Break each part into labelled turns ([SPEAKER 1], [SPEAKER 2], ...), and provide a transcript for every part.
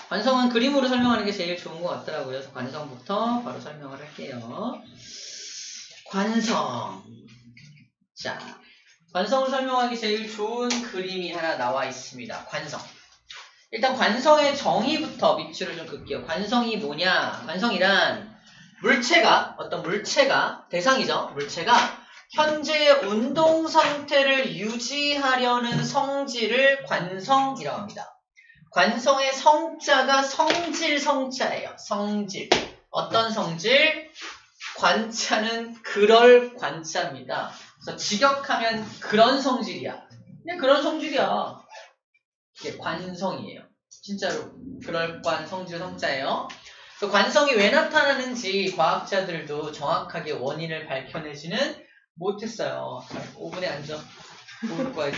[SPEAKER 1] 관성은 그림으로 설명하는 게 제일 좋은 것 같더라고요. 그래서 관성부터 바로 설명을 할게요. 관성. 자, 관성을 설명하기 제일 좋은 그림이 하나 나와 있습니다. 관성. 일단 관성의 정의부터 밑줄을 좀 긋게요. 관성이 뭐냐? 관성이란 어떤 물체가, 대상이죠. 물체가 현재의 운동 상태를 유지하려는 성질을 관성이라고 합니다. 관성의 성자가 성질 성자예요. 성질. 어떤 성질? 관자는 그럴 관자입니다. 그래서 직역하면 그런 성질이야. 그냥 그런 성질이야. 이게 관성이에요. 진짜로 그럴 관 성질 성자예요. 그래서 관성이 왜 나타나는지 과학자들도 정확하게 원인을 밝혀내지는 못했어요. 5분에 앉아. 모를 거야.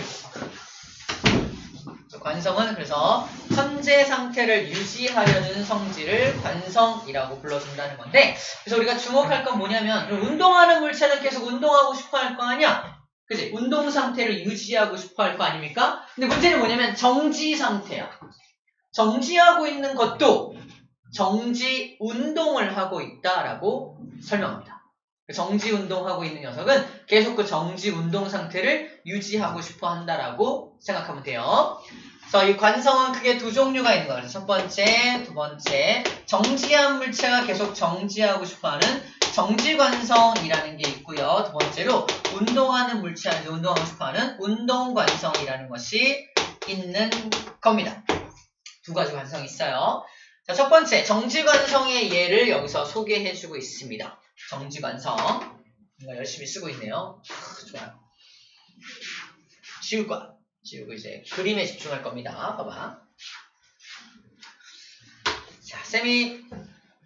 [SPEAKER 1] 관성은 그래서 현재 상태를 유지하려는 성질을 관성이라고 불러준다는 건데, 그래서 우리가 주목할 건 뭐냐면, 운동하는 물체는 계속 운동하고 싶어 할 거 아니야? 그치? 운동 상태를 유지하고 싶어 할 거 아닙니까? 근데 문제는 뭐냐면 정지 상태야. 정지하고 있는 것도 정지 운동을 하고 있다라고 설명합니다. 정지 운동하고 있는 녀석은 계속 그 정지 운동 상태를 유지하고 싶어 한다라고 생각하면 돼요. 그래서 이 관성은 크게 두 종류가 있는 거예요. 첫 번째, 두 번째, 정지한 물체가 계속 정지하고 싶어 하는 정지관성이라는 게 있고요. 두 번째로 운동하는 물체한테 운동하고 싶어 하는 운동관성이라는 것이 있는 겁니다. 두 가지 관성이 있어요. 자, 첫 번째, 정지관성의 예를 여기서 소개해주고 있습니다. 정지관성. 뭔가 열심히 쓰고 있네요. 좋아요. 지울 거야. 지우고 이제 그림에 집중할 겁니다. 봐봐. 자, 쌤이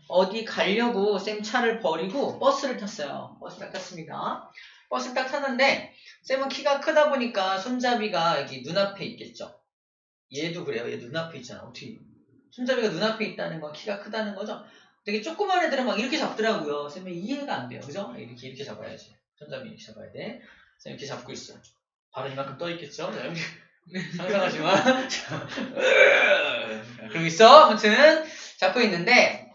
[SPEAKER 1] 어디 가려고 쌤 차를 버리고 버스를 탔어요. 버스 딱 탔습니다. 버스 딱 탔는데 쌤은 키가 크다 보니까 손잡이가 여기 눈앞에 있겠죠. 얘도 그래요. 얘 눈앞에 있잖아. 어떻게 손잡이가 눈앞에 있다는 건 키가 크다는 거죠. 되게 조그만 애들은 막 이렇게 잡더라고요. 쌤이 이해가 안 돼요. 그죠? 이렇게 잡아야지. 손잡이 이렇게 잡아야 돼. 쌤 이렇게 잡고 있어. 바로 이만큼 떠 있겠죠? 상상하지 마. 그러고 있어. 아무튼 잡고 있는데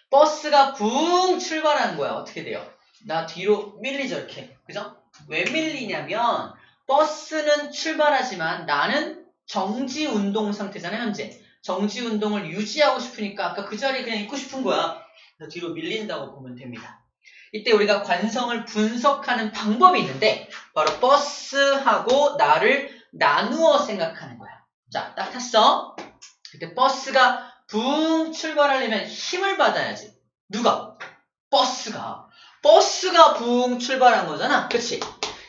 [SPEAKER 1] 버스가 붕 출발하는 거야. 어떻게 돼요? 나 뒤로 밀리죠, 이렇게. 그죠? 왜 밀리냐면 버스는 출발하지만 나는 정지 운동 상태잖아요, 현재. 정지 운동을 유지하고 싶으니까 아까 그 자리에 그냥 있고 싶은 거야. 그래서 뒤로 밀린다고 보면 됩니다. 이때 우리가 관성을 분석하는 방법이 있는데 바로 버스하고 나를 나누어 생각하는 거야. 자, 딱 탔어. 그때 버스가 붕 출발하려면 힘을 받아야지. 누가? 버스가. 버스가 붕 출발한 거잖아. 그치?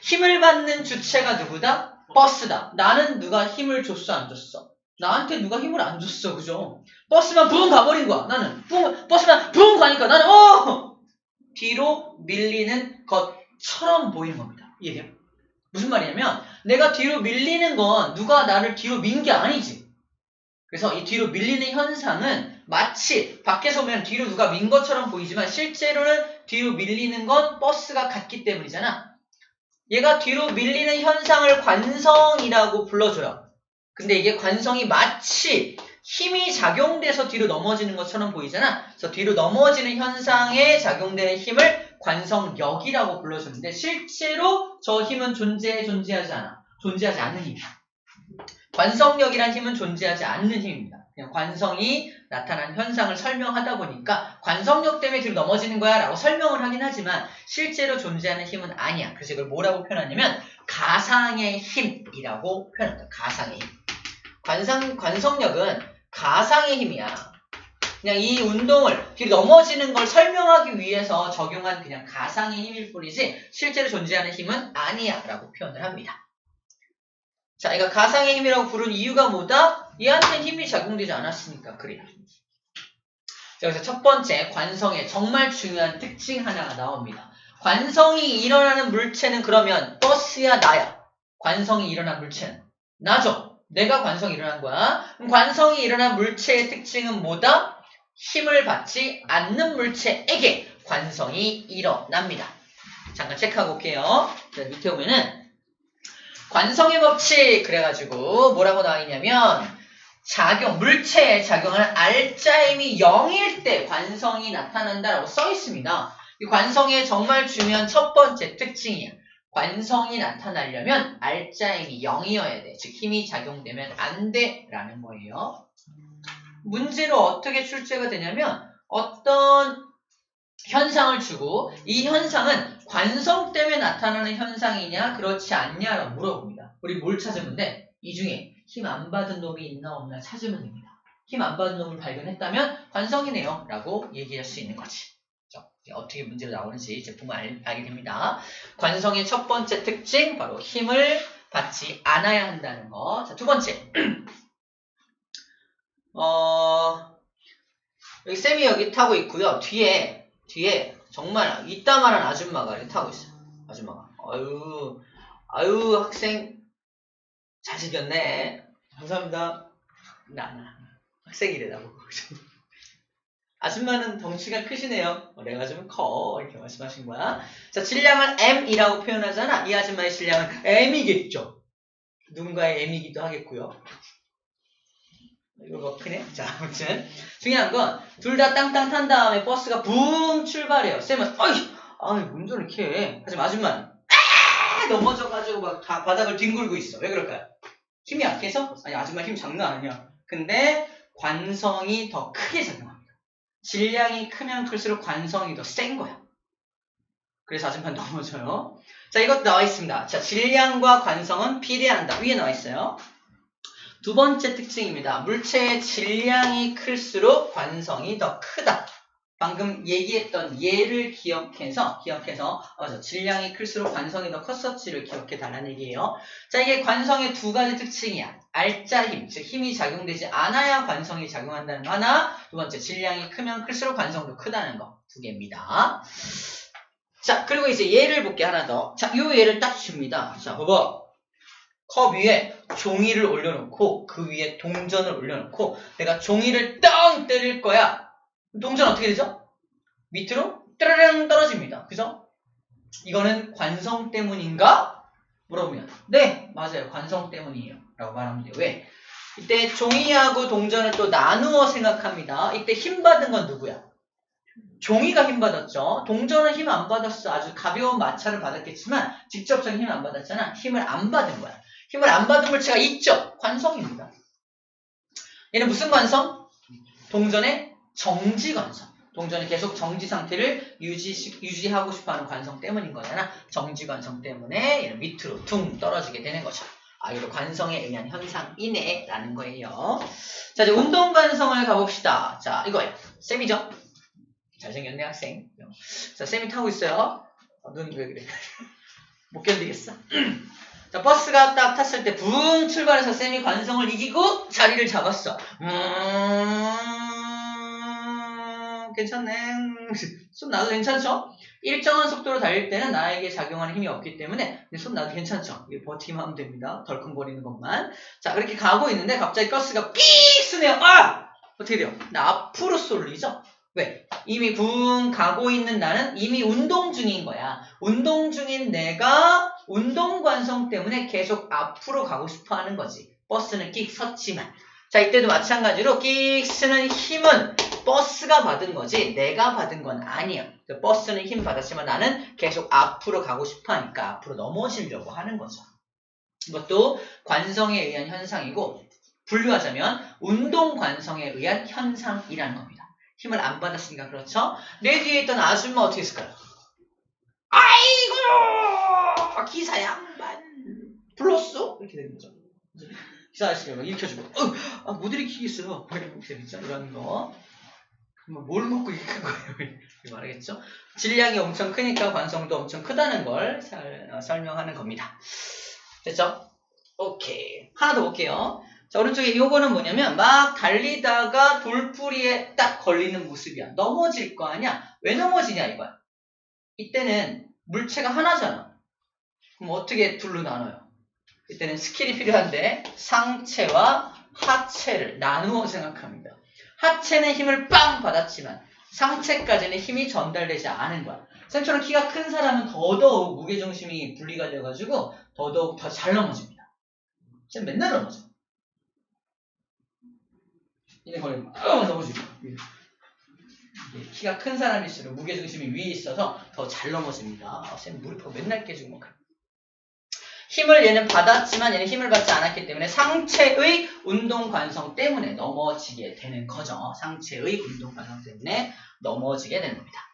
[SPEAKER 1] 힘을 받는 주체가 누구다? 버스다. 나는 누가 힘을 줬어, 안 줬어? 나한테 누가 힘을 안 줬어, 그죠? 버스만 붕 가버린 거야. 나는 버스만 붕 가니까 나는 뒤로 밀리는 것처럼 보이는 겁니다. 이해돼요? 무슨 말이냐면 내가 뒤로 밀리는 건 누가 나를 뒤로 민 게 아니지. 그래서 이 뒤로 밀리는 현상은 마치 밖에서 보면 뒤로 누가 민 것처럼 보이지만 실제로는 뒤로 밀리는 건 버스가 같기 때문이잖아. 얘가 뒤로 밀리는 현상을 관성이라고 불러줘요. 근데 이게 관성이 마치 힘이 작용돼서 뒤로 넘어지는 것처럼 보이잖아. 그래서 뒤로 넘어지는 현상에 작용되는 힘을 관성력이라고 불러주는데 실제로 저 힘은 존재하지 않아. 존재하지 않는 힘이야. 관성력이란 힘은 존재하지 않는 힘입니다. 그냥 관성이 나타난 현상을 설명하다 보니까 관성력 때문에 뒤로 넘어지는 거야 라고 설명을 하긴 하지만 실제로 존재하는 힘은 아니야. 그래서 이걸 뭐라고 표현하냐면 가상의 힘이라고 표현한다. 가상의 힘. 관성력은 가상의 힘이야. 그냥 이 운동을 뒤로 넘어지는 걸 설명하기 위해서 적용한 그냥 가상의 힘일 뿐이지 실제로 존재하는 힘은 아니야 라고 표현을 합니다. 자, 이거 가상의 힘이라고 부른 이유가 뭐다? 얘한테는 힘이 작용되지 않았으니까 그래요. 자, 그래서 첫 번째 관성의 정말 중요한 특징 하나가 나옵니다. 관성이 일어나는 물체는 그러면 버스야 나야? 관성이 일어난 물체는 나죠? 내가 관성이 일어난 거야. 그럼 관성이 일어난 물체의 특징은 뭐다? 힘을 받지 않는 물체에게 관성이 일어납니다. 잠깐 체크하고 올게요. 자, 밑에 보면은 관성의 법칙 그래가지고 뭐라고 나와 있냐면 물체에 작용하는 알짜임이 0일 때 관성이 나타난다라고 써 있습니다. 이 관성의 정말 중요한 첫 번째 특징이야. 관성이 나타나려면 알짜임이 0이어야 돼. 즉 힘이 작용되면 안 돼 라는 거예요. 문제로 어떻게 출제가 되냐면 어떤 현상을 주고 이 현상은 관성 때문에 나타나는 현상이냐 그렇지 않냐라고 물어봅니다. 우리 뭘 찾으면 돼? 이 중에 힘 안 받은 놈이 있나 없나 찾으면 됩니다. 힘 안 받은 놈을 발견했다면 관성이네요 라고 얘기할 수 있는 거지. 어떻게 문제로 나오는지 이제 보면 알게 됩니다. 관성의 첫 번째 특징 바로 힘을 받지 않아야 한다는 거. 자, 두 번째 여기 쌤이 여기 타고 있고요. 뒤에 정말 이따만한 아줌마가 이렇게 타고 있어요. 아줌마가 아유 학생 잘생겼네. 감사합니다. 나 학생이래 나보고. 아줌마는 덩치가 크시네요. 내가 좀 커. 이렇게 말씀하신 거야. 자, 질량은 M이라고 표현하잖아. 이 아줌마의 질량은 M이겠죠. 누군가의 M이기도 하겠고요. 이거 뭐 크네? 자, 아무튼 중요한 건 둘 다 땅땅 탄 다음에 버스가 붕 출발해요. 쌤은 운전을 이렇게 해. 하지만 아줌마는 넘어져가지고 막 다 바닥을 뒹굴고 있어. 왜 그럴까요? 힘이 약해서? 아니, 아줌마 힘 장난 아니야. 근데 관성이 더 크게 작용합니다. 질량이 크면 클수록 관성이 더 센 거야. 그래서 아줌마는 넘어져요. 자, 이것도 나와 있습니다. 자, 질량과 관성은 비례한다. 위에 나와 있어요. 두 번째 특징입니다. 물체의 질량이 클수록 관성이 더 크다. 방금 얘기했던 예를 기억해서 맞아. 질량이 클수록 관성이 더 컸었지를 기억해 달라는 얘기예요. 자, 이게 관성의 두 가지 특징이야. 알짜 힘, 즉 힘이 작용되지 않아야 관성이 작용한다는 거 하나. 두 번째, 질량이 크면 클수록 관성도 크다는 거 두 개입니다. 자, 그리고 이제 예를 볼게 하나 더. 자, 요 예를 딱 줍니다. 자, 봐봐. 컵 위에 종이를 올려놓고 그 위에 동전을 올려놓고 내가 종이를 땅 때릴 거야. 동전 어떻게 되죠? 밑으로 따르릉 떨어집니다. 그죠? 이거는 관성 때문인가? 물어보면 네, 맞아요. 관성 때문이에요. 라고 말하면 돼요. 왜? 이때 종이하고 동전을 또 나누어 생각합니다. 이때 힘 받은 건 누구야? 종이가 힘 받았죠. 동전은 힘 안 받았어. 아주 가벼운 마찰을 받았겠지만 직접적인 힘 안 받았잖아. 힘을 안 받은 거야. 힘을 안 받은 물체가 있죠. 관성입니다. 얘는 무슨 관성? 동전의 정지 관성. 동전이 계속 정지 상태를 유지하고 싶어하는 관성 때문인 거잖아. 정지 관성 때문에 얘는 밑으로 퉁 떨어지게 되는 거죠. 이거 관성에 의한 현상이네 라는 거예요. 자, 이제 운동 관성을 가봅시다. 자, 이거예요. 쌤이죠? 잘생겼네 학생. 자, 쌤이 타고 있어요. 눈 왜 그래? 못 견디겠어? 자, 버스가 딱 탔을 때 붕 출발해서 쌤이 관성을 이기고 자리를 잡았어. 괜찮네. 손 놔도 괜찮죠? 일정한 속도로 달릴 때는 나에게 작용하는 힘이 없기 때문에 손 놔도 괜찮죠? 버티기만 하면 됩니다. 덜컹거리는 것만. 자, 그렇게 가고 있는데 갑자기 버스가 삑 쓰네요. 어떻게 돼요? 나 앞으로 쏠리죠? 왜? 이미 붕 가고 있는 나는 이미 운동 중인 거야. 운동 중인 내가 운동 관성 때문에 계속 앞으로 가고 싶어 하는 거지. 버스는 끽 섰지만. 자, 이때도 마찬가지로 끽 쓰는 힘은 버스가 받은 거지 내가 받은 건 아니야. 버스는 힘 받았지만 나는 계속 앞으로 가고 싶어 하니까 앞으로 넘어지려고 하는 거죠. 이것도 관성에 의한 현상이고 분류하자면 운동 관성에 의한 현상이라는 겁니다. 힘을 안 받았으니까 그렇죠. 내 뒤에 있던 아줌마 어떻게 했을까요? 아이고 기사 양반 불렀어? 이렇게 되는 거죠. 기사 아저씨가 막 일으켜주고 못 일으키겠어요. 이렇게 되겠죠. 이런 거. 뭘 먹고 일으킨 거예요? 말하겠죠. 질량이 엄청 크니까 관성도 엄청 크다는 걸 설명하는 겁니다. 됐죠? 오케이. 하나 더 볼게요. 자, 오른쪽에 요거는 뭐냐면 막 달리다가 돌뿌리에 딱 걸리는 모습이야. 넘어질 거 아니야? 왜 넘어지냐 이거야. 이때는 물체가 하나잖아. 그럼 어떻게 둘로 나눠요? 이때는 스킬이 필요한데 상체와 하체를 나누어 생각합니다. 하체는 힘을 빵 받았지만 상체까지는 힘이 전달되지 않은 거야. 쌤처럼 키가 큰 사람은 더더욱 무게중심이 분리가 돼가지고 더더욱 더 잘 넘어집니다. 쌤 맨날 넘어져. 이네 걸리면 넘어지고. 키가 큰 사람일수록 무게중심이 위에 있어서 더 잘 넘어집니다. 쌤 무릎 맨날 깨지고 막. 힘을 얘는 받았지만 얘는 힘을 받지 않았기 때문에 상체의 운동 관성 때문에 넘어지게 되는 거죠. 상체의 운동 관성 때문에 넘어지게 되는 겁니다.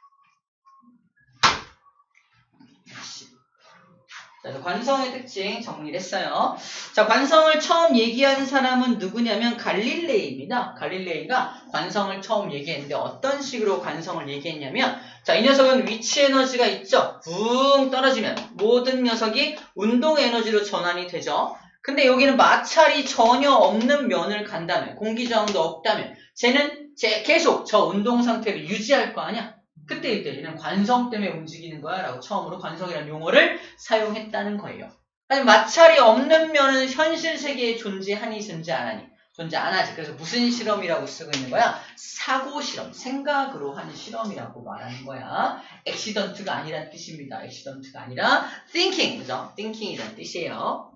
[SPEAKER 1] 자, 그래서 관성의 특징 정리를 했어요. 자, 관성을 처음 얘기한 사람은 누구냐면 갈릴레이입니다. 갈릴레이가 관성을 처음 얘기했는데 어떤 식으로 관성을 얘기했냐면, 자, 이 녀석은 위치 에너지가 있죠. 붕 떨어지면 모든 녀석이 운동 에너지로 전환이 되죠. 근데 여기는 마찰이 전혀 없는 면을 간다면, 공기 저항도 없다면 쟤는 계속 저 운동 상태를 유지할 거 아니야? 그때 얘는 관성 때문에 움직이는 거야 라고 처음으로 관성이라는 용어를 사용했다는 거예요. 하지만 마찰이 없는 면은 현실 세계에 존재하니 존재 안 하니? 존재 안 하지. 그래서 무슨 실험이라고 쓰고 있는 거야? 사고 실험, 생각으로 하는 실험이라고 말하는 거야. 액시던트가 아니란 뜻입니다. 액시던트가 아니라 thinking, 그죠? thinking이란 뜻이에요.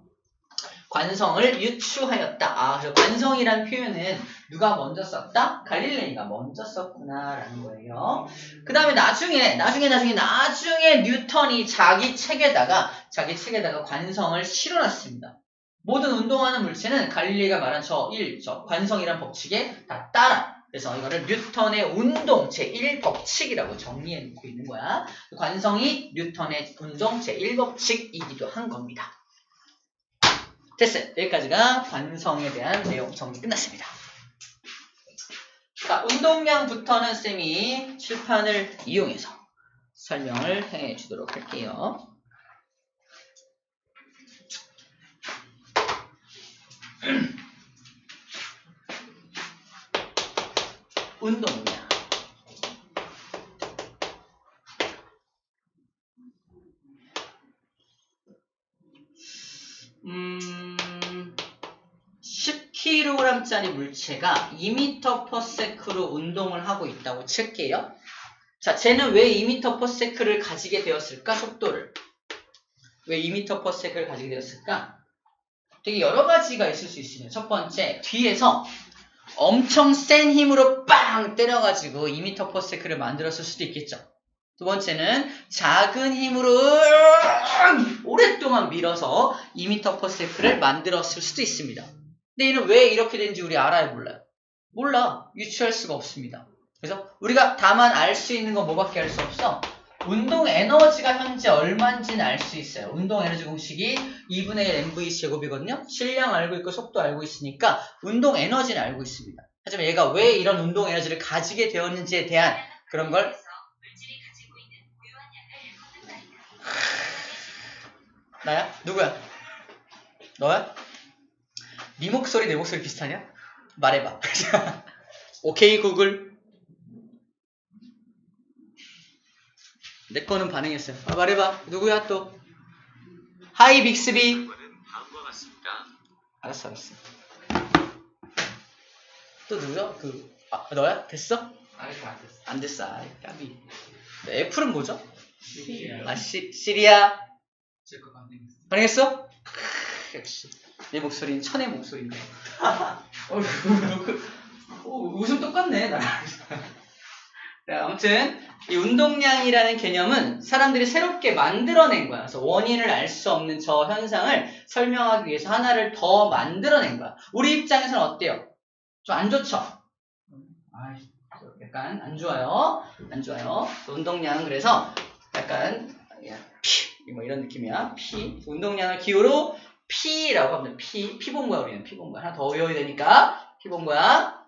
[SPEAKER 1] 관성을 유추하였다. 그래서 관성이란 표현은 누가 먼저 썼다? 갈릴레이가 먼저 썼구나라는 거예요. 그 다음에 나중에 뉴턴이 자기 책에다가 관성을 실어놨습니다. 모든 운동하는 물체는 갈릴레이가 말한 저 관성이란 법칙에 다 따라. 그래서 이거를 뉴턴의 운동 제1법칙이라고 정리해놓고 있는 거야. 관성이 뉴턴의 운동 제1법칙이기도 한 겁니다. 됐어요. 여기까지가 관성에 대한 내용 정리 끝났습니다. 자, 운동량부터는 쌤이 칠판을 이용해서 설명을 해 주도록 할게요. 운동량. kg짜리 물체가 2m/s로 운동을 하고 있다고 칠게요. 자, 쟤는 왜 2m/s를 가지게 되었을까? 속도를. 왜 2m/s를 가지게 되었을까? 되게 여러 가지가 있을 수 있습니다. 첫 번째, 뒤에서 엄청 센 힘으로 빵 때려가지고 2m/s를 만들었을 수도 있겠죠. 두 번째는 작은 힘으로 오랫동안 밀어서 2m/s를 만들었을 수도 있습니다. 근데 얘는 왜 이렇게 된지 우리 알아요? 몰라요? 몰라. 유추할 수가 없습니다. 그래서 우리가 다만 알 수 있는 건 뭐밖에 알 수 없어? 운동 에너지가 현재 얼마인지는 알 수 있어요. 운동 에너지 공식이 2분의 1 mv 제곱이거든요. 질량 알고 있고 속도 알고 있으니까 운동 에너지는 알고 있습니다. 하지만 얘가 왜 이런 운동 에너지를 가지게 되었는지에 대한 그런 걸 나야? 누구야? 너야? 네 목소리 내 목소리 비슷하냐? 말해봐. 오케이 구글. 내 거는 반응했어요. 말해봐. 누구야 또? 하이 빅스비.
[SPEAKER 2] 다음과 같습니다.
[SPEAKER 1] 알았어. 또 누구야? 너야? 됐어? 안 됐어. 까비. 애플은 뭐죠? 시리아. 반응했어? 역시. 내 목소리는 천의 목소리인데. 웃음 똑같네, 나랑. 아무튼, 이 운동량이라는 개념은 사람들이 새롭게 만들어낸 거야. 그래서 원인을 알 수 없는 저 현상을 설명하기 위해서 하나를 더 만들어낸 거야. 우리 입장에서는 어때요? 좀 안 좋죠? 약간 안 좋아요. 운동량은 그래서 약간, 뭐 이런 느낌이야. 운동량을 기호로 P라고 합니다. P 본 거야, 우리는. P 본 거야. 하나 더 외워야 되니까. P 본 거야.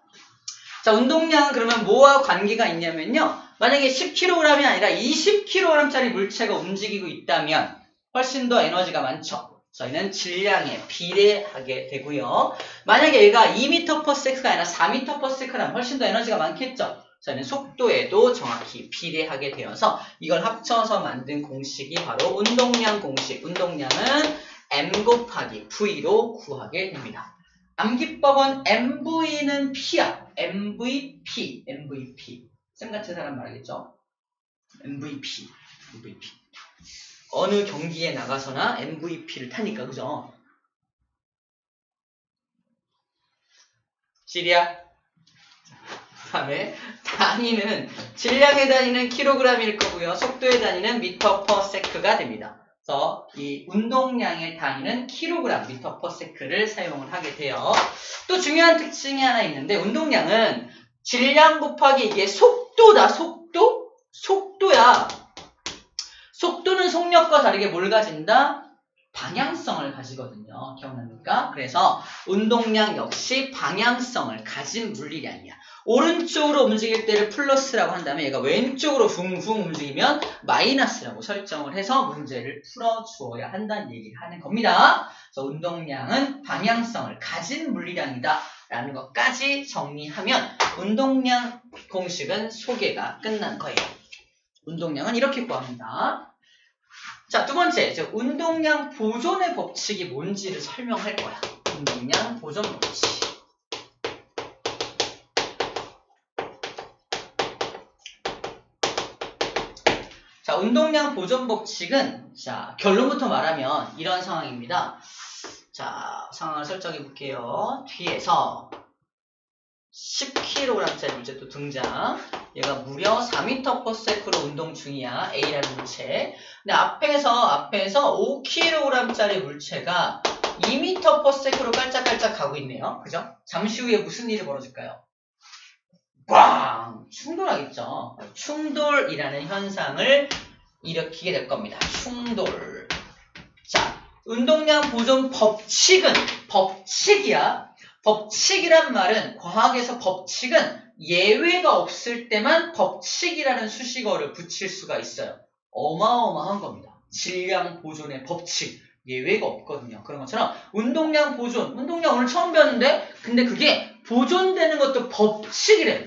[SPEAKER 1] 자, 운동량은 그러면 뭐와 관계가 있냐면요. 만약에 10kg이 아니라 20kg짜리 물체가 움직이고 있다면 훨씬 더 에너지가 많죠. 저희는 질량에 비례하게 되고요. 만약에 얘가 2m/s가 아니라 4m/s라면 훨씬 더 에너지가 많겠죠. 저희는 속도에도 정확히 비례하게 되어서 이걸 합쳐서 만든 공식이 바로 운동량 공식. 운동량은 m 곱하기 v로 구하게 됩니다. 암기법은 MV는 P야. MVP. 쌤 같은 사람 말하겠죠? MVP. 어느 경기에 나가서나 MVP를 타니까, 그죠? 시리아. 다음에 단위는 질량의 단위는 킬로그램일 거고요. 속도의 단위는 미터 퍼 세크가 됩니다. 그래서 이 운동량의 단위는 킬로그램, 미터 퍼 세크를 사용을 하게 돼요. 또 중요한 특징이 하나 있는데 운동량은 질량 곱하기 이게 속도다. 속도야. 속도는 속력과 다르게 뭘 가진다? 방향성을 가지거든요. 기억납니까? 그래서 운동량 역시 방향성을 가진 물리량이야. 오른쪽으로 움직일 때를 플러스라고 한다면 얘가 왼쪽으로 붕붕 움직이면 마이너스라고 설정을 해서 문제를 풀어주어야 한다는 얘기를 하는 겁니다. 그래서 운동량은 방향성을 가진 물리량이다 라는 것까지 정리하면 운동량 공식은 소개가 끝난 거예요. 운동량은 이렇게 구합니다. 자, 두 번째, 이제 운동량 보존의 법칙이 뭔지를 설명할 거야. 운동량 보존 법칙. 자, 운동량 보존 법칙은, 자, 결론부터 말하면 이런 상황입니다. 자, 상황을 설정해 볼게요. 뒤에서 10kg짜리 물체 또 등장. 얘가 무려 4m/s로 운동 중이야. A라는 물체. 근데 앞에서 5kg짜리 물체가 2m/s로 깔짝깔짝 가고 있네요. 그죠? 잠시 후에 무슨 일이 벌어질까요? 꽝! 충돌하겠죠. 충돌이라는 현상을 일으키게 될 겁니다. 충돌. 자, 운동량 보존 법칙은 법칙이야. 법칙이란 말은 과학에서 법칙은 예외가 없을 때만 법칙이라는 수식어를 붙일 수가 있어요. 어마어마한 겁니다. 질량 보존의 법칙. 예외가 없거든요. 그런 것처럼 운동량 보존. 운동량 오늘 처음 배웠는데 근데 그게 보존되는 것도 법칙이래요.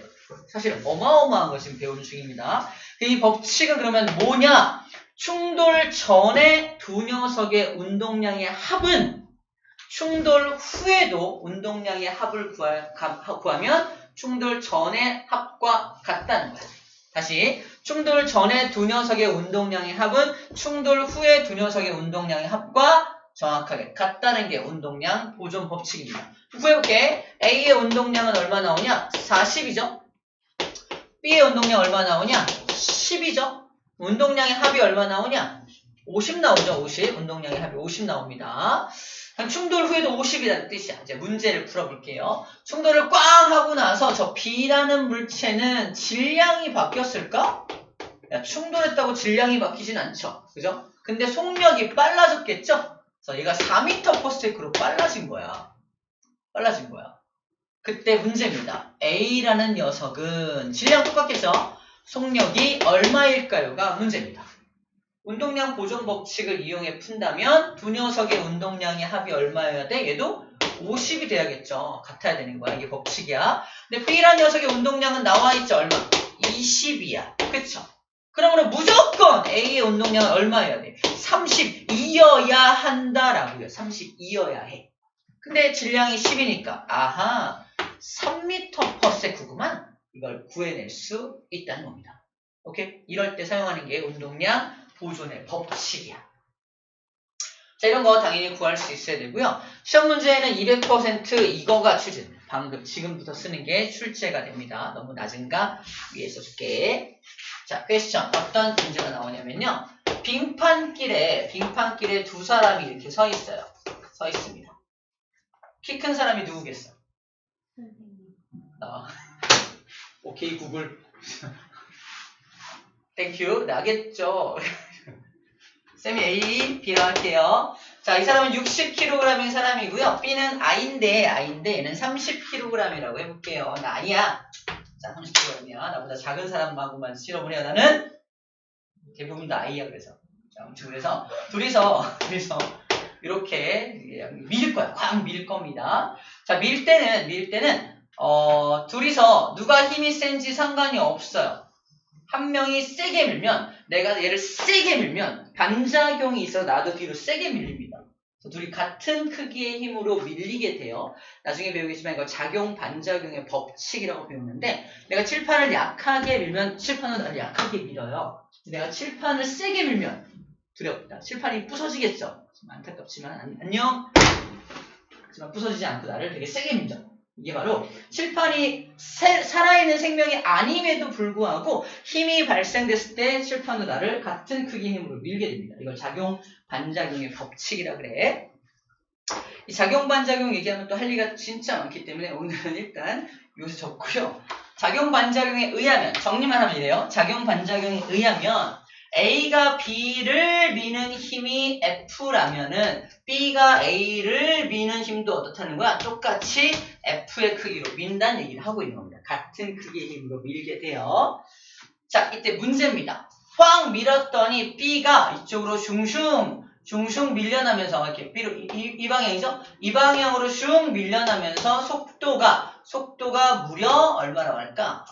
[SPEAKER 1] 사실 어마어마한 걸 지금 배우는 중입니다. 이 법칙은 그러면 뭐냐? 충돌 전에 두 녀석의 운동량의 합은 충돌 후에도 운동량의 합을 구하면 충돌 전의 합과 같다는 거야. 다시 충돌 전에 두 녀석의 운동량의 합은 충돌 후에 두 녀석의 운동량의 합과 정확하게 같다는 게 운동량 보존 법칙입니다. 구해볼게. A의 운동량은 얼마 나오냐? 40이죠. B의 운동량 얼마 나오냐? 10이죠. 운동량의 합이 얼마 나오냐? 50 나오죠. 50. 운동량의 합이 50 나옵니다. 충돌 후에도 50이라는 뜻이야. 이제 문제를 풀어볼게요. 충돌을 꽝 하고 나서 저 B라는 물체는 질량이 바뀌었을까? 야, 충돌했다고 질량이 바뀌진 않죠. 그죠? 근데 속력이 빨라졌겠죠? 그래서 얘가 4m/s로 빨라진 거야. 그때 문제입니다. A라는 녀석은 질량 똑같겠죠? 속력이 얼마일까요가 문제입니다. 운동량 보존 법칙을 이용해 푼다면 두 녀석의 운동량의 합이 얼마여야 돼? 얘도 50이 돼야겠죠. 같아야 되는 거야. 이게 법칙이야. 근데 B라는 녀석의 운동량은 나와있죠. 얼마? 20이야. 그쵸? 그러면 무조건 A의 운동량은 얼마여야 돼? 32여야 한다라고요. 32여야 해. 근데 질량이 10이니까 아하 3m/s구만. 이걸 구해낼 수 있다는 겁니다. 오케이? 이럴 때 사용하는 게 운동량 보존의 법칙이야. 자, 이런 거 당연히 구할 수 있어야 되고요. 시험 문제에는 200% 이거가 출제. 방금 지금부터 쓰는 게 출제가 됩니다. 너무 낮은가? 위에 써줄게. 자, 퀘스천 어떤 문제가 나오냐면요. 빙판길에 두 사람이 이렇게 서 있어요. 서 있습니다. 키 큰 사람이 누구겠어? 오케이 구글. 땡큐. 나겠죠. 쌤이 A, B로 할게요. 자, 이 사람은 60kg인 사람이고요. B는 I인데 얘는 30kg이라고 해볼게요. 나 아니야. 자, 30kg이야. 나보다 작은 사람하고만 실험을 해요. 나는 대부분 다 I야. 그래서. 자, 아무튼 그래서 둘이서 이렇게 밀 거야. 꽉 밀 겁니다. 자, 밀 때는 둘이서 누가 힘이 센지 상관이 없어요. 한 명이 세게 밀면 내가 얘를 세게 밀면 반작용이 있어 나도 뒤로 세게 밀립니다. 그래서 둘이 같은 크기의 힘으로 밀리게 돼요. 나중에 배우겠지만 이거 작용 반작용의 법칙이라고 배우는데 내가 칠판을 약하게 밀면 칠판은 나를 약하게 밀어요. 내가 칠판을 세게 밀면 두렵다. 칠판이 부서지겠죠. 안타깝지만 안녕. 하지만 부서지지 않고 나를 되게 세게 밀죠. 이게 바로 칠판이 살아있는 생명이 아님에도 불구하고 힘이 발생됐을 때 칠판도 나를 같은 크기의 힘으로 밀게 됩니다. 이걸 작용 반작용의 법칙이라 그래. 이 작용 반작용 얘기하면 또 할 얘기가 진짜 많기 때문에 오늘은 일단 여기서 적고요. 작용 반작용에 의하면 정리만 하면 이래요. 작용 반작용에 의하면 A가 B를 미는 힘이 F라면은 B가 A를 미는 힘도 어떻다는 거야? 똑같이 F의 크기로 민다는 얘기를 하고 있는 겁니다. 같은 크기의 힘으로 밀게 돼요. 자, 이때 문제입니다. 확 밀었더니 B가 이쪽으로 슝슝 밀려나면서 이렇게 B로 이 방향이죠? 이 방향으로 슝 밀려나면서 속도가 무려 얼마라고 할까?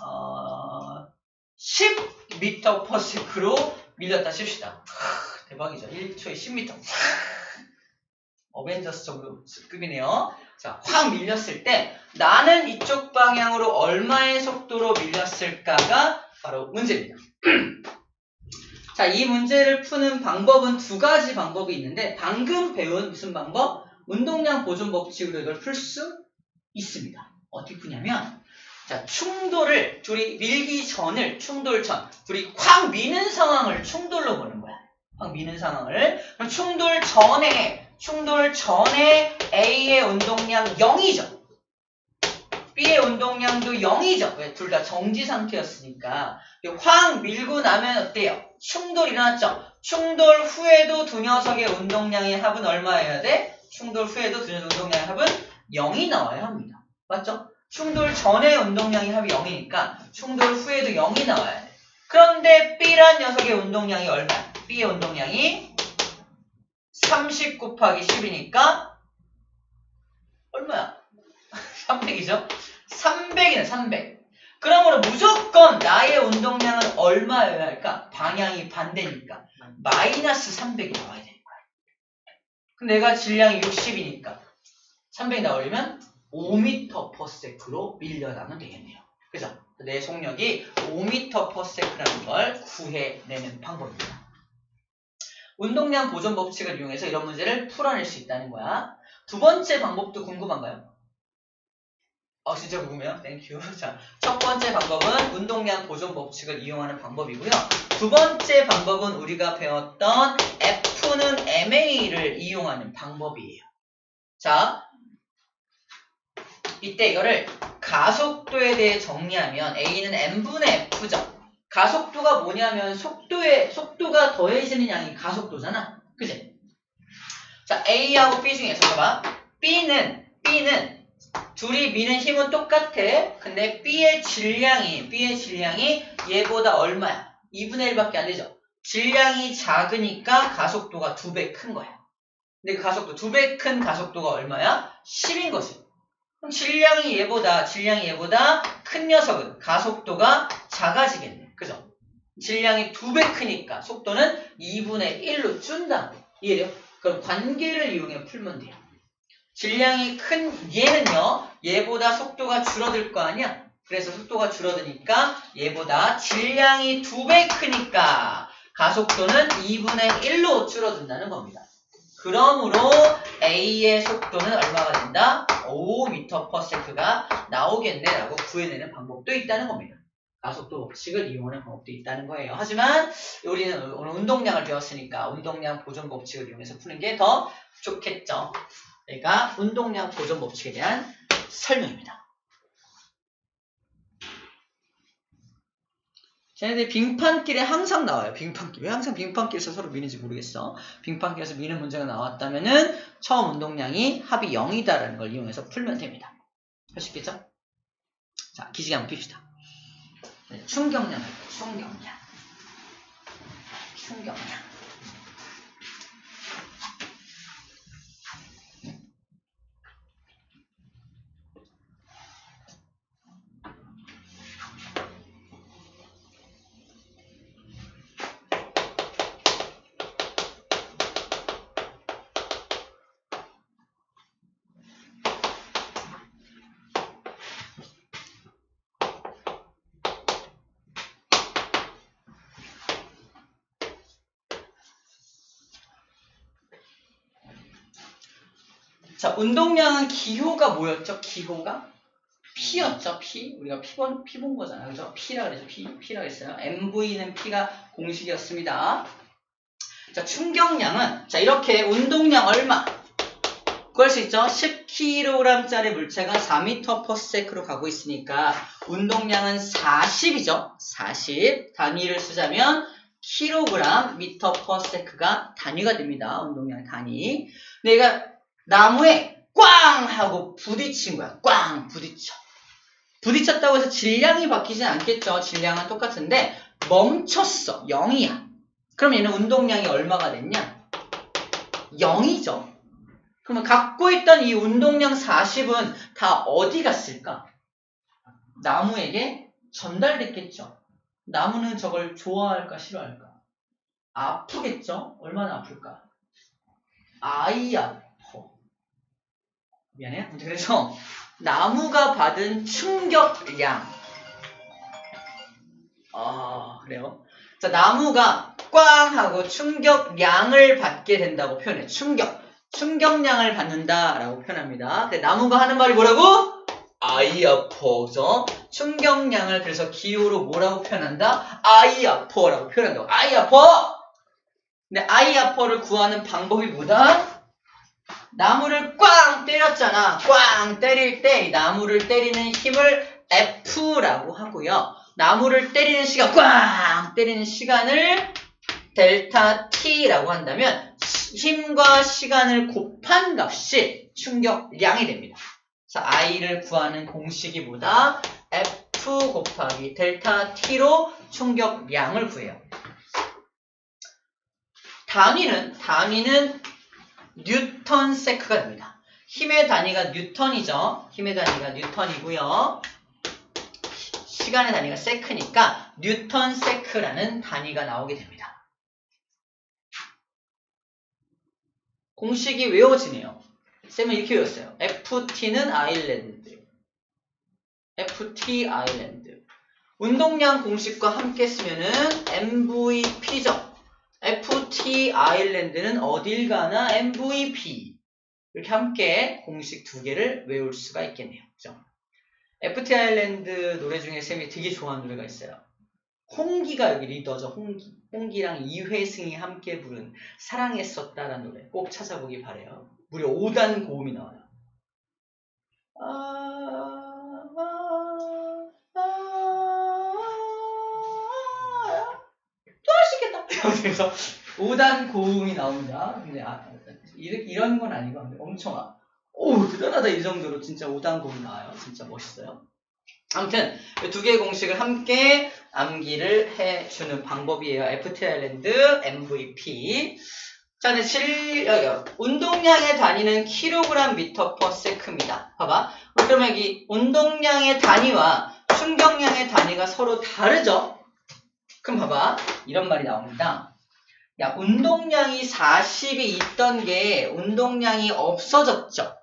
[SPEAKER 1] 10m/s로 밀렸다 칩시다. 대박이죠. 1초에 10m. 어벤져스 정도 급이네요. 자, 확 밀렸을 때 나는 이쪽 방향으로 얼마의 속도로 밀렸을까가 바로 문제입니다. 자, 이 문제를 푸는 방법은 두 가지 방법이 있는데 방금 배운 무슨 방법? 운동량 보존 법칙으로 이걸 풀 수 있습니다. 어떻게 푸냐면 자, 충돌을 둘이 밀기 전을 충돌전 둘이 확 미는 상황을 충돌로 보는 거야. 확 미는 상황을. 그럼 충돌 전에 A의 운동량 0이죠. B의 운동량도 0이죠. 왜? 둘 다 정지 상태였으니까. 확 밀고 나면 어때요? 충돌 일어났죠. 충돌 후에도 두 녀석의 운동량의 합은 얼마여야 돼? 충돌 후에도 두 녀석의 운동량의 합은 0이 나와야 합니다. 맞죠? 충돌 전에 운동량이 합이 0이니까 충돌 후에도 0이 나와야 돼. 그런데 B란 녀석의 운동량이 얼마야? B의 운동량이 30 곱하기 10이니까 얼마야? 300이죠? 300이네 300. 그러므로 무조건 나의 운동량은 얼마여야 할까? 방향이 반대니까 마이너스 300이 나와야 되는 거야. 그럼 내가 질량이 60이니까 300 나오려면 5m/s로 밀려나면 되겠네요. 그래서 내 속력이 5m/s라는 걸 구해내는 방법입니다. 운동량 보존 법칙을 이용해서 이런 문제를 풀어낼 수 있다는 거야. 두 번째 방법도 궁금한가요? 진짜 궁금해요? 땡큐. 자, 첫 번째 방법은 운동량 보존 법칙을 이용하는 방법이고요. 두 번째 방법은 우리가 배웠던 F는 MA를 이용하는 방법이에요. 자, 이때 이거를 가속도에 대해 정리하면 A는 M분의 F죠. 가속도가 뭐냐면 속도가 더해지는 양이 가속도잖아. 그치? 자, A하고 B 중에 잠깐만. B는 둘이 미는 힘은 똑같아. 근데 B의 질량이 얘보다 얼마야? 2분의 1밖에 안 되죠. 질량이 작으니까 가속도가 2배 큰 거야. 근데 그 가속도 2배 큰 가속도가 얼마야? 10인 거지. 그럼 질량이 얘보다 큰 녀석은 가속도가 작아지겠네. 그죠? 질량이 2배 크니까 속도는 2분의 1로 준다. 이해돼요? 그럼 관계를 이용해 풀면 돼요. 질량이 큰 얘는요. 얘보다 속도가 줄어들 거 아니야? 그래서 속도가 줄어드니까 얘보다 질량이 2배 크니까 가속도는 2분의 1로 줄어든다는 겁니다. 그러므로 A의 속도는 얼마가 된다? 5m/s가 나오겠네라고 구해내는 방법도 있다는 겁니다. 가속도 법칙을 이용하는 방법도 있다는 거예요. 하지만 우리는 오늘 운동량을 배웠으니까 운동량 보존 법칙을 이용해서 푸는 게 더 좋겠죠. 그러니까 운동량 보존 법칙에 대한 설명입니다. 쟤네들이 빙판길에 항상 나와요. 빙판길. 왜 항상 빙판길에서 서로 미는지 모르겠어. 빙판길에서 미는 문제가 나왔다면은 처음 운동량이 합이 0이다라는 걸 이용해서 풀면 됩니다. 할 수 있겠죠? 자, 기지개 한번 핍시다. 충격량 할게요. 충격량. 자, 운동량은 기호가 뭐였죠? 기호가? P였죠, P. 우리가 P 본 거잖아. 그죠? P라 그랬죠. P라 그랬어요. MV는 P가 공식이었습니다. 자, 충격량은, 자, 이렇게 운동량 얼마? 구할 수 있죠? 10kg짜리 물체가 4m/s로 가고 있으니까, 운동량은 40이죠? 40. 단위를 쓰자면, kg, m/s가 단위가 됩니다. 운동량 단위. 내가 나무에 꽝! 하고 부딪힌 거야. 꽝! 부딪혀. 부딪혔다고 해서 질량이 바뀌진 않겠죠. 질량은 똑같은데 멈췄어. 0이야. 그럼 얘는 운동량이 얼마가 됐냐? 0이죠. 그러면 갖고 있던 이 운동량 40은 다 어디 갔을까? 나무에게 전달됐겠죠. 나무는 저걸 좋아할까 싫어할까? 아프겠죠? 얼마나 아플까? 아이 아파. 미안해. 그래서 나무가 받은 충격량. 그래요. 자, 나무가 꽝 하고 충격량을 받게 된다고 표현해. 충격량을 받는다라고 표현합니다. 나무가 하는 말이 뭐라고? 아이 아파. 그죠? 충격량을 그래서 기호로 뭐라고 표현한다? 아이 아파라고 표현한다고. 아이 아파. 근데 아이 아파를 구하는 방법이 뭐다? 나무를 꽝 때렸잖아. 꽝 때릴 때 이 나무를 때리는 힘을 F라고 하고요. 나무를 때리는 시간, 꽝 때리는 시간을 델타 T라고 한다면 힘과 시간을 곱한 값이 충격량이 됩니다. 그래서 I를 구하는 공식이 뭐다? F 곱하기 델타 T로 충격량을 구해요. 단위는 뉴턴 세크가 됩니다. 힘의 단위가 뉴턴이죠. 힘의 단위가 뉴턴이고요. 시간의 단위가 세크니까 뉴턴 세크라는 단위가 나오게 됩니다. 공식이 외워지네요. 쌤은 이렇게 외웠어요. FT는 아일랜드. FT 아일랜드. 운동량 공식과 함께 쓰면은 MVP죠. FT 아일랜드는 어딜 가나 MVP. 이렇게 함께 공식 두 개를 외울 수가 있겠네요. 그죠? FT 아일랜드 노래 중에 쌤이 되게 좋아하는 노래가 있어요. 홍기가 여기 리더죠. 홍기랑 이회승이 함께 부른 사랑했었다라는 노래 꼭 찾아보기 바래요. 무려 5단 고음이 나와요. 또 할 수 있겠다. 그래서 5단 고음이 나옵니다. 근데 이런 건 아니고 엄청 대단하다 이 정도로 진짜 5단 고음이 나와요. 진짜 멋있어요. 아무튼 두 개의 공식을 함께 암기를 해주는 방법이에요. FT 아일랜드 MVP. 자, 근데 운동량의 단위는 kg/m/s입니다. 봐봐. 그러면 여기 운동량의 단위와 충격량의 단위가 서로 다르죠? 그럼 봐봐. 이런 말이 나옵니다. 야, 운동량이 40이 있던 게 운동량이 없어졌죠?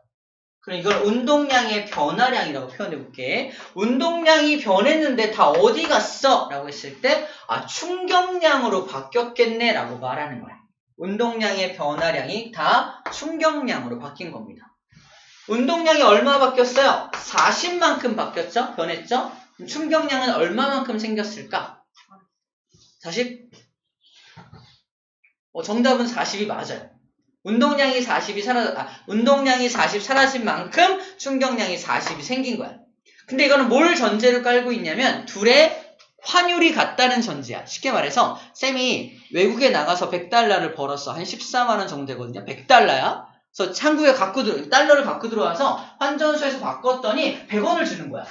[SPEAKER 1] 그럼 이걸 운동량의 변화량이라고 표현해 볼게. 운동량이 변했는데 다 어디 갔어? 라고 했을 때 충격량으로 바뀌었겠네 라고 말하는 거야. 운동량의 변화량이 다 충격량으로 바뀐 겁니다. 운동량이 얼마 바뀌었어요? 40만큼 바뀌었죠? 변했죠? 그럼 충격량은 얼마만큼 생겼을까? 40? 정답은 40이 맞아요. 운동량이 40 사라진 만큼 충격량이 40이 생긴 거야. 근데 이거는 뭘 전제로 깔고 있냐면 둘의 환율이 같다는 전제야. 쉽게 말해서 쌤이 외국에 나가서 100달러를 벌었어. 한 14만원 정도 되거든요. 100달러야. 그래서 한국에 달러를 갖고 들어와서 환전소에서 바꿨더니 100원을 주는 거야.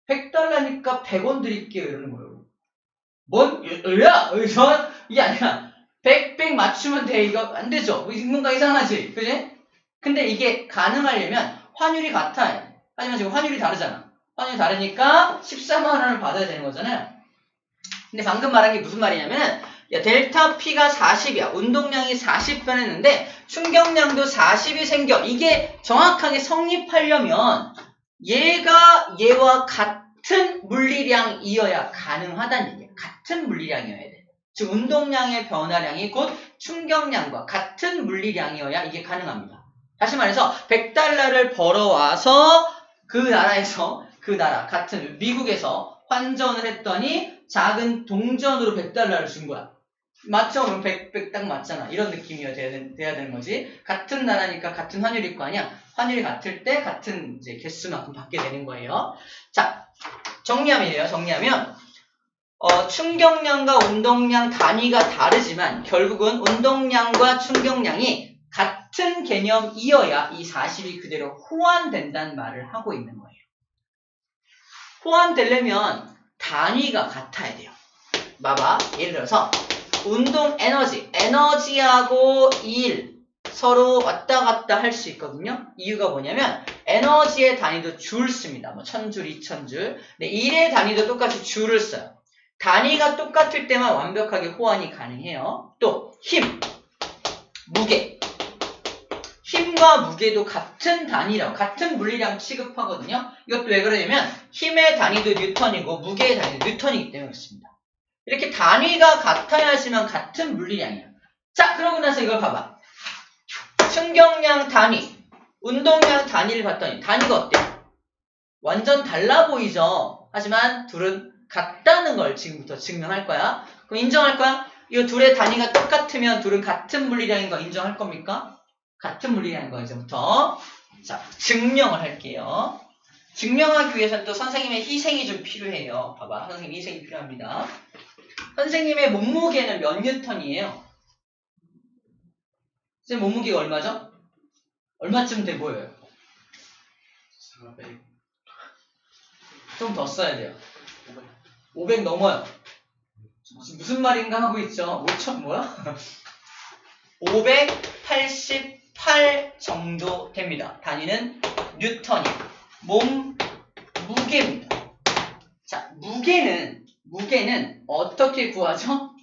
[SPEAKER 1] 100달러니까 100원 드릴게요. 이러는 거예요. 이게 아니라 100 맞추면 돼. 이거 안 되죠? 뭔가 이상하지? 그지? 근데 이게 가능하려면 환율이 같아. 하지만 지금 환율이 다르잖아. 환율이 다르니까 14만원을 받아야 되는 거잖아요. 근데 방금 말한 게 무슨 말이냐면은 델타 P가 40이야. 운동량이 40 변했는데 충격량도 40이 생겨. 이게 정확하게 성립하려면 얘가 얘와 같은 물리량이어야 가능하다는 얘기야. 같은 물리량이어야 돼. 즉 운동량의 변화량이 곧 충격량과 같은 물리량이어야 이게 가능합니다. 다시 말해서 100달러를 벌어와서 그 나라에서 그 나라 같은 미국에서 환전을 했더니 작은 동전으로 100달러를 준 거야. 맞죠? 그럼 100 딱 맞잖아. 이런 느낌이어야 돼야 되는 거지. 같은 나라니까 같은 환율일 거 아니야. 환율이 같을 때 같은 이제 개수만큼 받게 되는 거예요. 자, 정리하면 충격량과 운동량 단위가 다르지만 결국은 운동량과 충격량이 같은 개념이어야 이 40이 그대로 호환된다는 말을 하고 있는 거예요. 호환되려면 단위가 같아야 돼요. 봐봐. 예를 들어서 운동 에너지하고 일 서로 왔다 갔다 할 수 있거든요. 이유가 뭐냐면 에너지의 단위도 줄 씁니다. 뭐 1000줄, 2000줄. 근데 일의 단위도 똑같이 줄을 써요. 단위가 똑같을 때만 완벽하게 호환이 가능해요. 또 힘, 무게. 힘과 무게도 같은 단위라고, 같은 물리량 취급하거든요. 이것도 왜 그러냐면 힘의 단위도 뉴턴이고 무게의 단위도 뉴턴이기 때문에 그렇습니다. 이렇게 단위가 같아야지만 같은 물리량이에요. 자, 그러고 나서 이걸 봐봐. 충격량 단위, 운동량 단위를 봤더니 단위가 어때요? 완전 달라 보이죠? 하지만 둘은 같다는 걸 지금부터 증명할 거야. 그럼 인정할 거야? 이 둘의 단위가 똑같으면 둘은 같은 물리량인 거 인정할 겁니까? 같은 물리량인 거 이제부터. 자, 증명을 할게요. 증명하기 위해서는 또 선생님의 희생이 좀 필요해요. 봐봐, 선생님 희생이 필요합니다. 선생님의 몸무게는 몇 뉴턴이에요? 선생님 몸무게가 얼마죠? 얼마쯤 돼 보여요?
[SPEAKER 2] 400.
[SPEAKER 1] 좀 더 써야 돼요. 500 넘어요. 무슨 말인가 하고 있죠? 5천 뭐야? 588 정도 됩니다. 단위는 뉴턴이. 몸 무게입니다. 자, 무게는 어떻게 구하죠?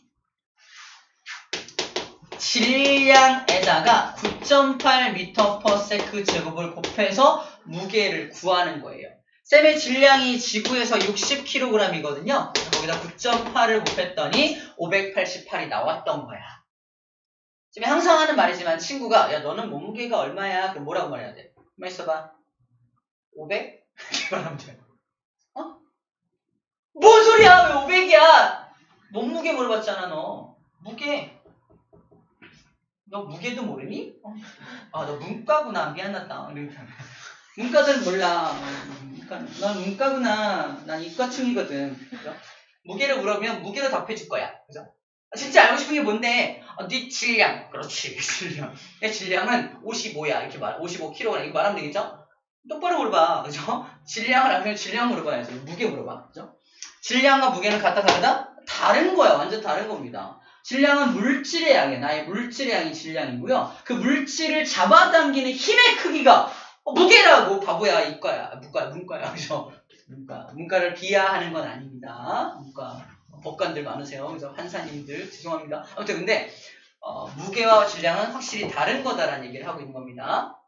[SPEAKER 1] 질량에다가 9.8m/s 제곱을 곱해서 무게를 구하는 거예요. 쌤의 질량이 지구에서 60kg이거든요. 거기다 9.8을 곱했더니 588이 나왔던 거야. 쌤이 항상 하는 말이지만 친구가 야 너는 몸무게가 얼마야? 그럼 뭐라고 말해야 돼? 가만 있어봐. 500? 이렇게 말하면 돼. 뭔 소리야? 왜 500이야? 몸무게 물어봤잖아 너. 무게. 너 무게도 모르니? 아, 너 문과구나. 미안하다. 문과들은 몰라. 난 문과구나. 난 이과충이거든. 그죠? 무게를 물으면 무게로 답해줄 거야. 그죠? 진짜 알고 싶은 게 뭔데? 네 질량. 그렇지. 질량. 내 질량은 55야. 이렇게 55kg. 이렇게 말하면 되겠죠? 똑바로 물어봐. 그죠? 질량을 알면 질량 물어봐야지. 무게 물어봐. 그죠? 질량과 무게는 같다 다르다? 다른 거야. 완전 다른 겁니다. 질량은 물질의 양이에요. 나의 물질의 양이 질량이고요. 그 물질을 잡아당기는 힘의 크기가 무게라고. 바보야. 이과야. 문과야. 그죠? 문과를 비하하는 건 아닙니다. 문과 법관들 많으세요. 그죠? 판사님들 죄송합니다. 아무튼 근데 무게와 질량은 확실히 다른 거다라는 얘기를 하고 있는 겁니다.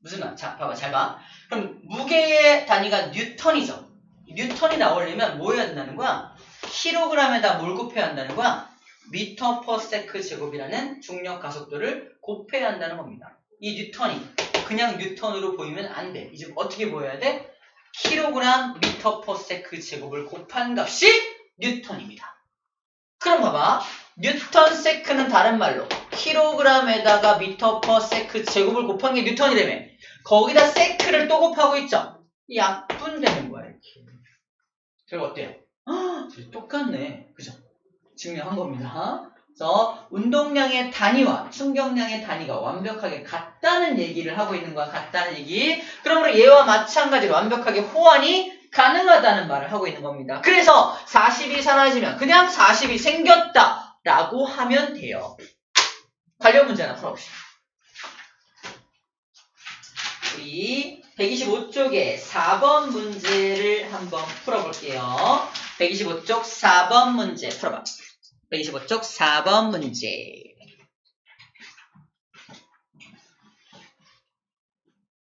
[SPEAKER 1] 무슨 말? 자, 봐봐. 잘 봐. 그럼 무게의 단위가 뉴턴이죠. 뉴턴이 나오려면 뭐 해야 된다는 거야? 킬로그램에다 뭘 곱해야 한다는 거야? 미터 퍼 세크 제곱이라는 중력 가속도를 곱해야 한다는 겁니다. 이 뉴턴이 그냥 뉴턴으로 보이면 안 돼. 이제 어떻게 보여야 돼? 킬로그램 미터 퍼 세크 제곱을 곱한 값이 뉴턴입니다. 그럼 봐봐. 뉴턴 세크는 다른 말로 킬로그램에다가 미터 퍼 세크 제곱을 곱한 게 뉴턴이라며. 거기다 세크를 또 곱하고 있죠. 약분되는 거야 이렇게. 결국 어때요? 똑같네. 그죠? 증명한 겁니다. 그래서 운동량의 단위와 충격량의 단위가 완벽하게 같다는 얘기를 하고 있는 거야. 같다는 얘기. 그러므로 얘와 마찬가지로 완벽하게 호환이 가능하다는 말을 하고 있는 겁니다. 그래서 40이 사라지면 그냥 40이 생겼다 라고 하면 돼요. 관련 문제 하나 풀어봅시다. 우리 125쪽에 4번 문제를 한번 풀어볼게요. 125쪽 4번 문제 풀어봐. 125쪽 4번 문제.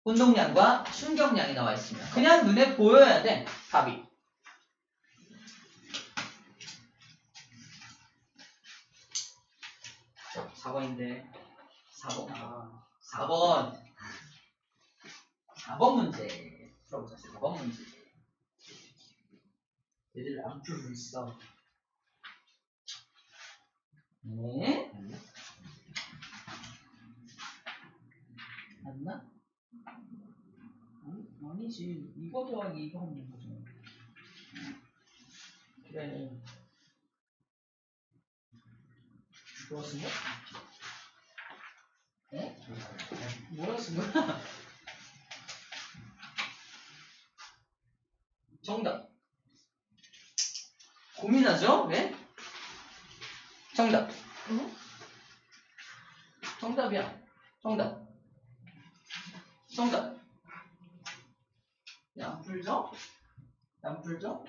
[SPEAKER 1] 운동량과 충격량이 나와 있습니다. 그냥 눈에 보여야 돼, 답이. 자, 4번인데. 4번 문제. 풀어보자. 4번 문제. 얘들 안 풀고 있어. 네? 맞나? 아니지. 이거 더하기 이거 하면 거죠. 그래. 뭐라 쓴 거야? 어? 뭐라 쓴 거야? 정답. 고민하죠? 왜? 정답. 응? 정답이야. 정답. 정답. 안 풀죠? 안 풀죠?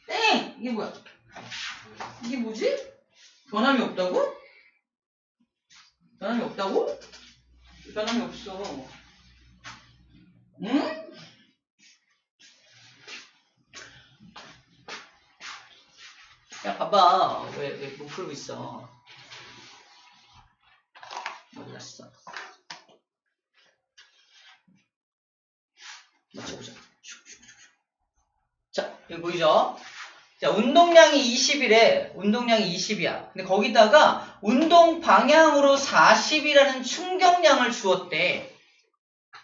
[SPEAKER 1] 땡! 이게 뭐야? 이게 뭐지? 변함이 없다고? 변함이 없다고? 변함이 없어. 응? 야, 봐봐. 왜 못 풀고 있어? 어디 갔어? 맞춰보자. 자, 여기 보이죠? 자, 운동량이 20이래. 운동량이 20이야. 근데 거기다가 운동 방향으로 40이라는 충격량을 주었대.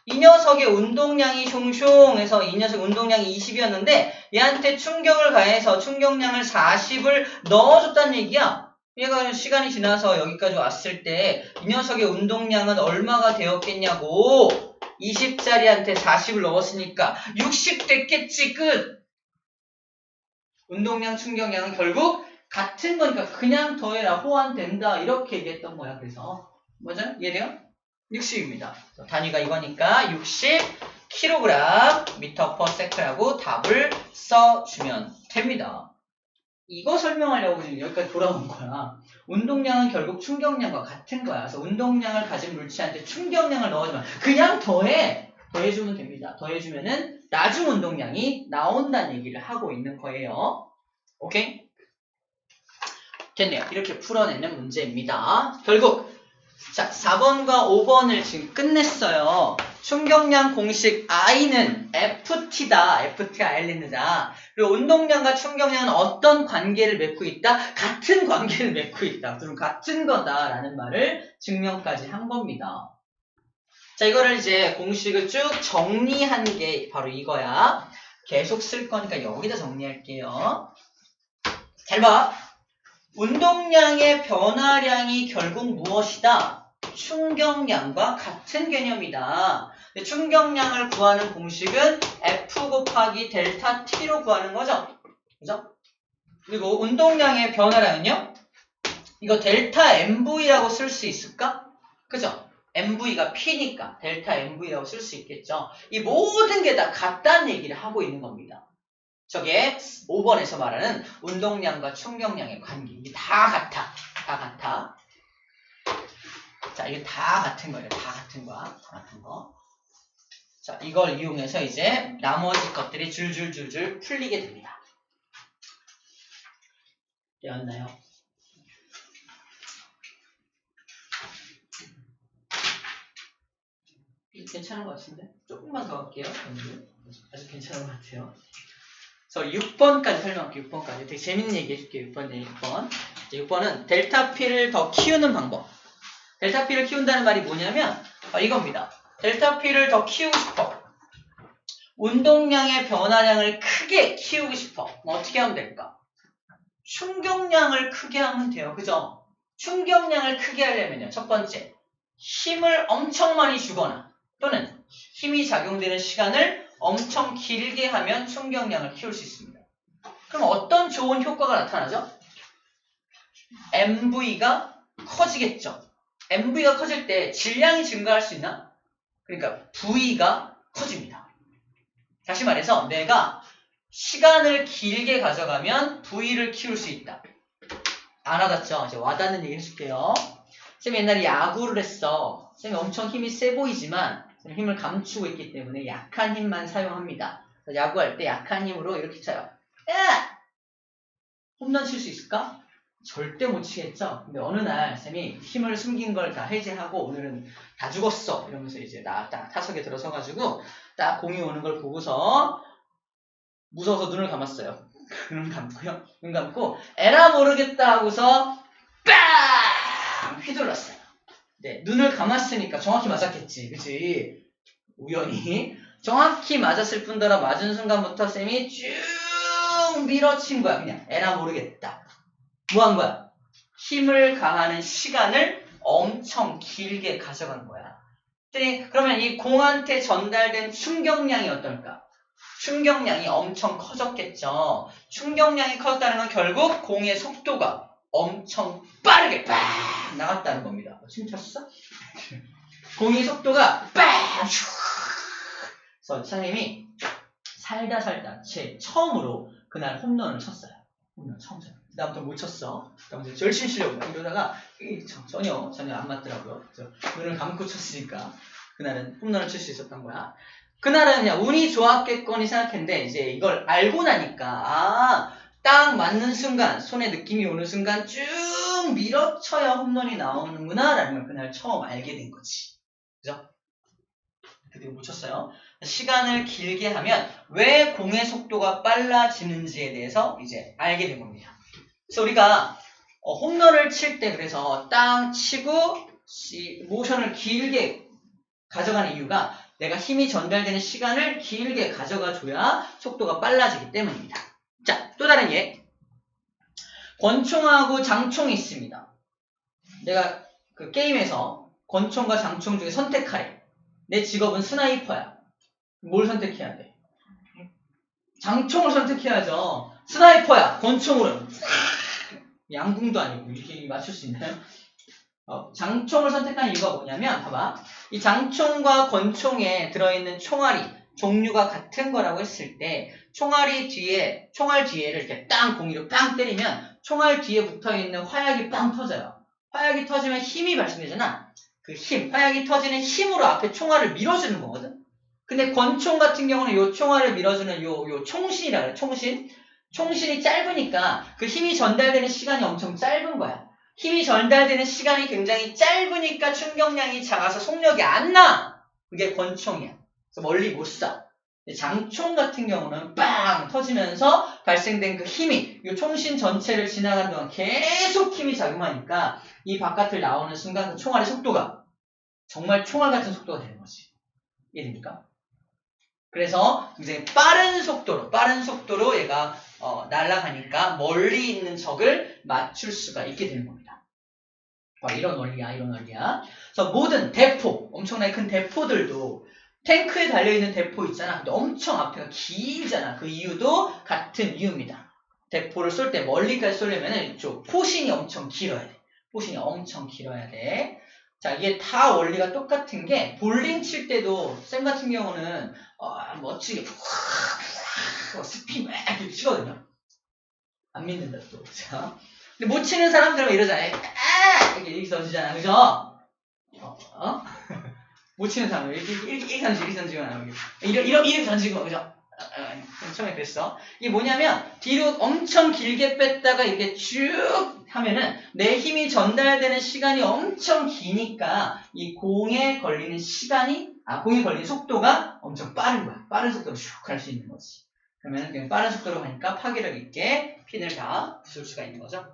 [SPEAKER 1] 이 녀석의 운동량이 숑숑해서 이 녀석 운동량이 20이었는데 얘한테 충격을 가해서 충격량을 40을 넣어줬다는 얘기야. 얘가 시간이 지나서 여기까지 왔을 때 이 녀석의 운동량은 얼마가 되었겠냐고. 20짜리한테 40을 넣었으니까 60 됐겠지. 끝. 운동량, 충격량은 결국 같은 거니까 그냥 더해라. 호환된다. 이렇게 얘기했던 거야. 그래서 뭐죠? 이해돼요? 60입니다. 단위가 이거니까 60kg 미터 퍼 세크라고 답을 써주면 됩니다. 이거 설명하려고 지금 여기까지 돌아온 거야. 운동량은 결국 충격량과 같은 거야. 그래서 운동량을 가진 물체한테 충격량을 넣어주면 그냥 더해주면 됩니다. 더해주면은 나중 운동량이 나온다는 얘기를 하고 있는 거예요. 오케이? 됐네요. 이렇게 풀어내는 문제입니다. 결국 자, 4번과 5번을 지금 끝냈어요. 충격량 공식 I는 FT다. FT 아일랜드다. 그리고 운동량과 충격량은 어떤 관계를 맺고 있다? 같은 관계를 맺고 있다. 그럼 같은 거다라는 말을 증명까지 한 겁니다. 자, 이거를 이제 공식을 쭉 정리한 게 바로 이거야. 계속 쓸 거니까 여기다 정리할게요. 잘 봐. 운동량의 변화량이 결국 무엇이다? 충격량과 같은 개념이다. 충격량을 구하는 공식은 F 곱하기 델타 T로 구하는 거죠. 그죠? 그리고 운동량의 변화량은요? 이거 델타 MV라고 쓸 수 있을까? 그죠? MV가 P니까 델타 MV라고 쓸 수 있겠죠. 이 모든 게 다 같다는 얘기를 하고 있는 겁니다. 저게 5번에서 말하는 운동량과 충격량의 관계. 이게 다 같아. 다 같아. 자, 이게 다 같은 거예요. 다 같은 거야. 다 같은 거. 자, 이걸 이용해서 이제 나머지 것들이 줄줄줄줄 풀리게 됩니다. 되었나요? 괜찮은 것 같은데? 조금만 더 할게요. 아주 괜찮은 것 같아요. 저 6번까지 설명할게요. 6번까지. 되게 재밌는 얘기 해줄게요. 6번. 6번은 델타 P를 더 키우는 방법. 델타 P를 키운다는 말이 뭐냐면 이겁니다. 델타 P를 더 키우고 싶어. 운동량의 변화량을 크게 키우고 싶어. 어떻게 하면 될까? 충격량을 크게 하면 돼요. 그죠? 충격량을 크게 하려면요. 첫 번째, 힘을 엄청 많이 주거나 또는 힘이 작용되는 시간을 엄청 길게 하면 충격량을 키울 수 있습니다. 그럼 어떤 좋은 효과가 나타나죠? MV가 커지겠죠. MV가 커질 때 질량이 증가할 수 있나? 그러니까 V가 커집니다. 다시 말해서 내가 시간을 길게 가져가면 V를 키울 수 있다. 안 와닿죠? 이제 와닿는 얘기 해줄게요. 쌤이 옛날에 야구를 했어. 쌤이 엄청 힘이 세 보이지만 힘을 감추고 있기 때문에 약한 힘만 사용합니다. 야구할 때 약한 힘으로 이렇게 쳐요. 야! 홈런 칠 수 있을까? 절대 못 치겠죠? 근데 어느 날 쌤이 힘을 숨긴 걸 다 해제하고 오늘은 다 죽었어. 이러면서 이제 나 타석에 들어서가지고 딱 공이 오는 걸 보고서 무서워서 눈을 감았어요. 눈 감고요. 눈 감고 에라 모르겠다 하고서 빵! 휘둘렀어요. 네, 눈을 감았으니까 정확히 맞았겠지. 그치? 우연히. 정확히 맞았을 뿐더러 맞은 순간부터 쌤이 쭉 밀어친 거야. 그냥 에라 모르겠다. 뭐 한 거야? 힘을 가하는 시간을 엄청 길게 가져간 거야. 그러면 이 공한테 전달된 충격량이 어떨까? 충격량이 엄청 커졌겠죠. 충격량이 커졌다는 건 결국 공의 속도가 엄청 빠르게 빡 나갔다는 겁니다. 춤췄어? 공의 속도가 빡! 그래서 선생님이 살다 처음으로 그날 홈런을 쳤어요. 홈런 처음 쳤어요. 그다음부터 못 쳤어. 그다음부터 열심히 치려고 이러다가 전혀 안 맞더라고요. 그래서 눈을 감고 쳤으니까 그날은 홈런을 칠 수 있었던 거야. 그날은 그냥 운이 좋았겠거니 생각했는데 이제 이걸 알고 나니까 딱 맞는 순간 손에 느낌이 오는 순간 쭉 밀어쳐야 홈런이 나오는구나 라는 걸 그날 처음 알게 된 거지. 그죠? 그때 못 쳤어요. 시간을 길게 하면 왜 공의 속도가 빨라지는지에 대해서 이제 알게 된 겁니다. 그래서 우리가 홈런을 칠 때 그래서 땅 치고 모션을 길게 가져가는 이유가 내가 힘이 전달되는 시간을 길게 가져가 줘야 속도가 빨라지기 때문입니다. 자, 또 다른 예. 권총하고 장총이 있습니다. 내가 그 게임에서 권총과 장총 중에 선택하래. 내 직업은 스나이퍼야. 뭘 선택해야 돼? 장총을 선택해야죠. 스나이퍼야. 권총으로는 양궁도 아니고 이렇게 맞출 수 있나요? 장총을 선택한 이유가 뭐냐면 봐봐. 이 장총과 권총에 들어있는 총알이 종류가 같은 거라고 했을 때 총알 뒤에를 이렇게 땅 공이로 빵 때리면 총알 뒤에 붙어있는 화약이 빵 터져요. 화약이 터지면 힘이 발생되잖아. 그 힘, 화약이 터지는 힘으로 앞에 총알을 밀어주는 거거든. 근데 권총 같은 경우는 요 총알을 밀어주는 요 총신이라 그래. 총신이 짧으니까 그 힘이 전달되는 시간이 엄청 짧은 거야. 힘이 전달되는 시간이 굉장히 짧으니까 충격량이 작아서 속력이 안 나. 그게 권총이야. 그래서 멀리 못 쏴. 장총 같은 경우는 빵 터지면서 발생된 그 힘이 이 총신 전체를 지나가는 동안 계속 힘이 작용하니까 이 바깥을 나오는 순간 그 총알의 속도가 정말 총알 같은 속도가 되는 거지. 이해됩니까? 그래서 굉장히 빠른 속도로 얘가 날아가니까 멀리 있는 적을 맞출 수가 있게 되는 겁니다. 이런 원리야. 그래서 모든 대포, 엄청나게 큰 대포들도 탱크에 달려있는 대포 있잖아. 근데 엄청 앞에가 길잖아. 그 이유도 같은 이유입니다. 대포를 쏠 때 멀리까지 쏘려면 이쪽 포신이 엄청 길어야 돼. 자, 이게 다 원리가 똑같은 게 볼링 칠 때도 쌤 같은 경우는 멋지게 스핀 막 이렇게 치거든요. 안 믿는다 또. 자, 근데 못 치는 사람들은 이러잖아요. 이렇게 던지잖아. 그죠? 못 치는 사람은 이렇게 던지거나 이렇게 던지고 그죠? 처음에 그랬어. 이게 뭐냐면 뒤로 엄청 길게 뺐다가 이렇게 쭉 하면은 내 힘이 전달되는 시간이 엄청 기니까 이 공에 걸리는 속도가 엄청 빠른 거야. 빠른 속도로 슉 갈 수 있는 거지. 그러면 그냥 빠른 속도로 가니까 파괴력 있게 핀을 다 부술 수가 있는 거죠.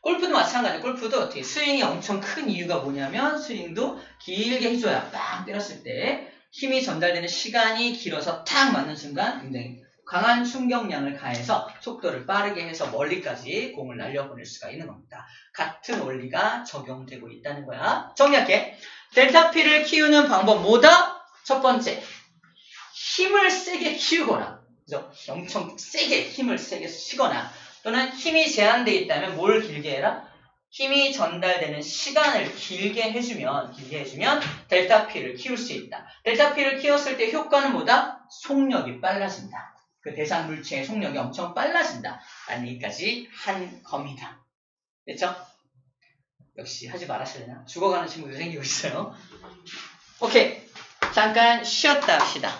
[SPEAKER 1] 골프도 마찬가지예요. 골프도 어떻게 스윙이 엄청 큰 이유가 뭐냐면 스윙도 길게 해줘야 빵 때렸을 때 힘이 전달되는 시간이 길어서 탁 맞는 순간 굉장히 강한 충격량을 가해서 속도를 빠르게 해서 멀리까지 공을 날려보낼 수가 있는 겁니다. 같은 원리가 적용되고 있다는 거야. 정리할게. 델타 P를 키우는 방법 뭐다? 첫 번째, 힘을 세게 키우거나 그죠? 엄청 세게 힘을 세게 쓰거나 또는 힘이 제한되어 있다면 뭘 길게 해라? 힘이 전달되는 시간을 길게 해주면 델타 P를 키울 수 있다. 델타 P를 키웠을 때 효과는 뭐다? 속력이 빨라진다. 그 대상 물체의 속력이 엄청 빨라진다. 라는 얘기까지 한 겁니다. 됐죠? 역시 하지 말았어야 죽어가는 친구도 생기고 있어요. 오케이. 잠깐 쉬었다 합시다.